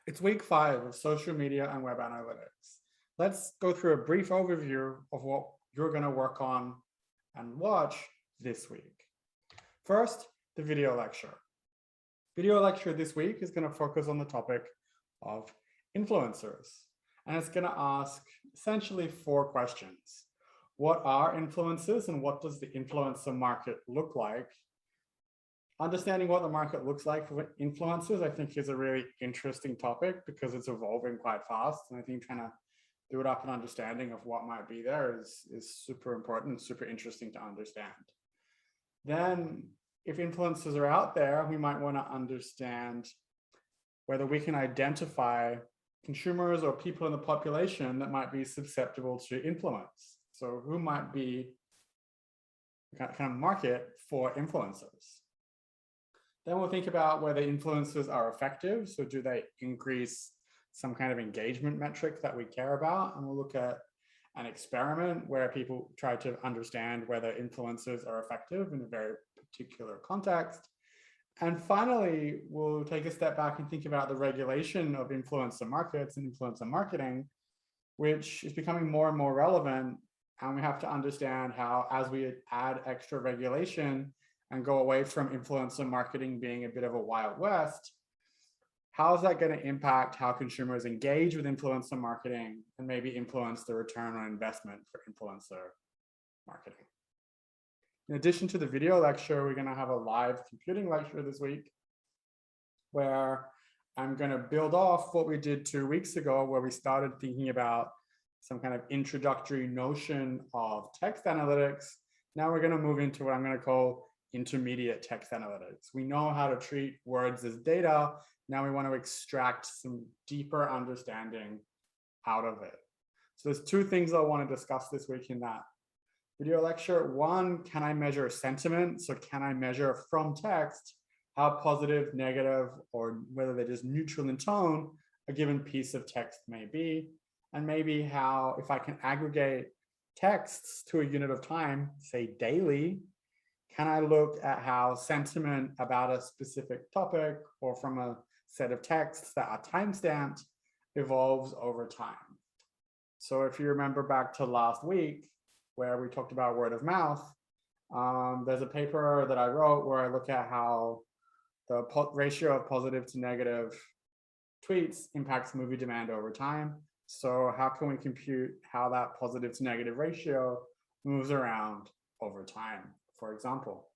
It's week 5 of social media and web analytics. Let's go through a brief overview of what you're going to work on and watch this week. First, the video lecture. Video lecture this week is going to focus on the topic of influencers. And it's going to ask essentially 4 questions. What are influencers and what does the influencer market look like? Understanding what the market looks like for influencers, I think, is a really interesting topic because it's evolving quite fast. And I think trying to build up an understanding of what might be there is super important and super interesting to understand. Then, if influencers are out there, we might want to understand whether we can identify consumers or people in the population that might be susceptible to influence. So who might be kind of market for influencers? Then we'll think about whether influencers are effective. So do they increase some kind of engagement metric that we care about? And we'll look at an experiment where people try to understand whether influencers are effective in a very particular context. And finally, we'll take a step back and think about the regulation of influencer markets and influencer marketing, which is becoming more and more relevant. And we have to understand how, as we add extra regulation and go away from influencer marketing being a bit of a Wild West, how is that going to impact how consumers engage with influencer marketing and maybe influence the return on investment for influencer marketing? In addition to the video lecture, we're going to have a live computing lecture this week where I'm going to build off what we did 2 weeks ago, where we started thinking about some kind of introductory notion of text analytics. Now we're going to move into what I'm going to call intermediate text analytics. We know how to treat words as data. Now we want to extract some deeper understanding out of it. So there's 2 things I want to discuss this week in that video lecture. One, can I measure sentiment? So can I measure from text how positive, negative, or whether they're just neutral in tone a given piece of text may be? And maybe how, if I can aggregate texts to a unit of time, say daily, can I look at how sentiment about a specific topic or from a set of texts that are timestamped evolves over time? So if you remember back to last week, where we talked about word of mouth, there's a paper that I wrote where I look at how the ratio of positive to negative tweets impacts movie demand over time. So how can we compute how that positive to negative ratio moves around over time, for example?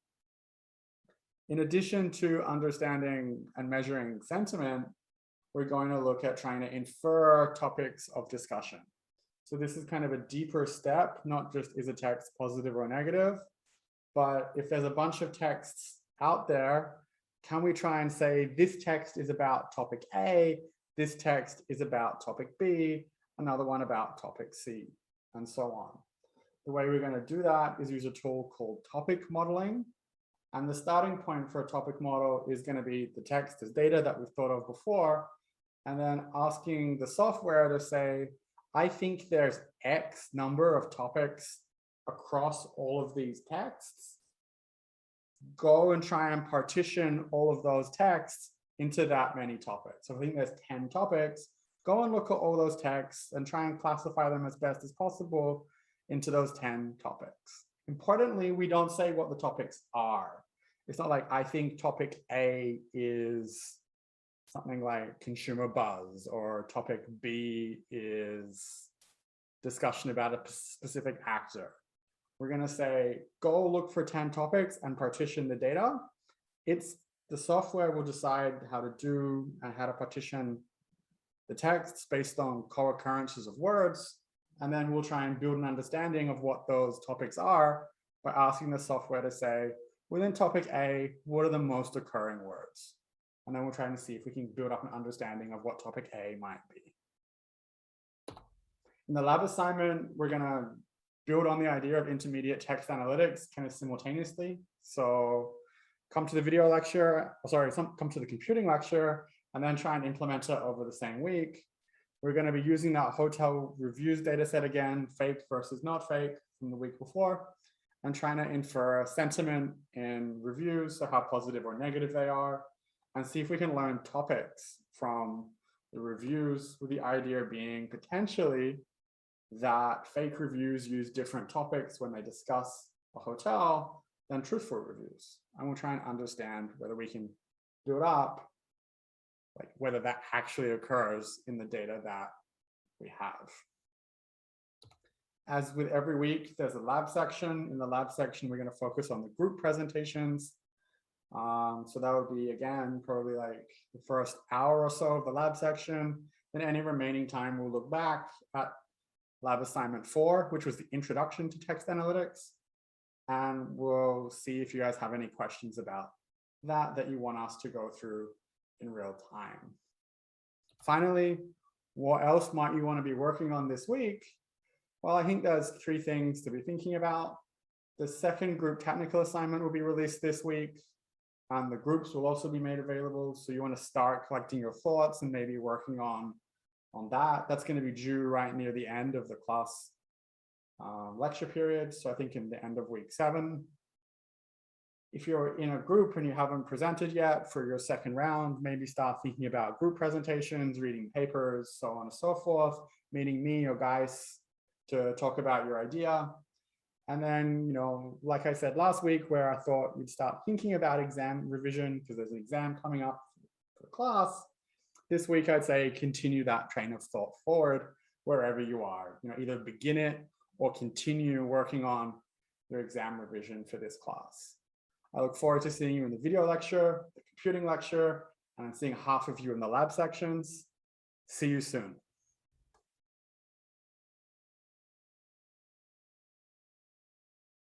In addition to understanding and measuring sentiment, we're going to look at trying to infer topics of discussion. So this is kind of a deeper step, not just is a text positive or negative, but if there's a bunch of texts out there, can we try and say this text is about topic A, this text is about topic B, another one about topic C, and so on. The way we're going to do that is use a tool called topic modeling. And the starting point for a topic model is going to be the text as data that we've thought of before, and then asking the software to say, I think there's X number of topics across all of these texts. Go and try and partition all of those texts into that many topics. So I think there's 10 topics. Go and look at all those texts and try and classify them as best as possible into those 10 topics. Importantly, we don't say what the topics are. It's not like I think topic A is something like consumer buzz, or topic B is discussion about a specific actor. We're going to say, go look for 10 topics and partition the data. The software will decide how to do and how to partition the texts based on co-occurrences of words. And then we'll try and build an understanding of what those topics are by asking the software to say, within topic A, what are the most occurring words? And then we'll try and see if we can build up an understanding of what topic A might be. In the lab assignment, we're going to build on the idea of intermediate text analytics kind of simultaneously. So come to the video lecture, come to the computing lecture, and then try and implement it over the same week. We're going to be using that hotel reviews data set again, fake versus not fake from the week before, and trying to infer sentiment in reviews, so how positive or negative they are, and see if we can learn topics from the reviews, with the idea being potentially that fake reviews use different topics when they discuss a hotel than truthful reviews. And we'll try and understand whether we can do it up, like whether that actually occurs in the data that we have. As with every week, there's a lab section. In the lab section, we're going to focus on the group presentations. So that would be, again, probably like the first hour or so of the lab section. Then any remaining time, we'll look back at lab assignment 4, which was the introduction to text analytics. And we'll see if you guys have any questions about that you want us to go through in real time. Finally, what else might you want to be working on this week? Well, I think there's 3 things to be thinking about. The second group technical assignment will be released this week, and the groups will also be made available. So you want to start collecting your thoughts and maybe working on that. That's going to be due right near the end of the class lecture period. So I think in the end of week 7. If you're in a group and you haven't presented yet for your second round, maybe start thinking about group presentations, reading papers, so on and so forth, meeting me or guys to talk about your idea. And then, like I said last week, where I thought we'd start thinking about exam revision because there's an exam coming up for the class. This week, I'd say continue that train of thought forward wherever you are. Either begin it or continue working on your exam revision for this class. I look forward to seeing you in the video lecture, the computing lecture, and I'm seeing half of you in the lab sections. See you soon.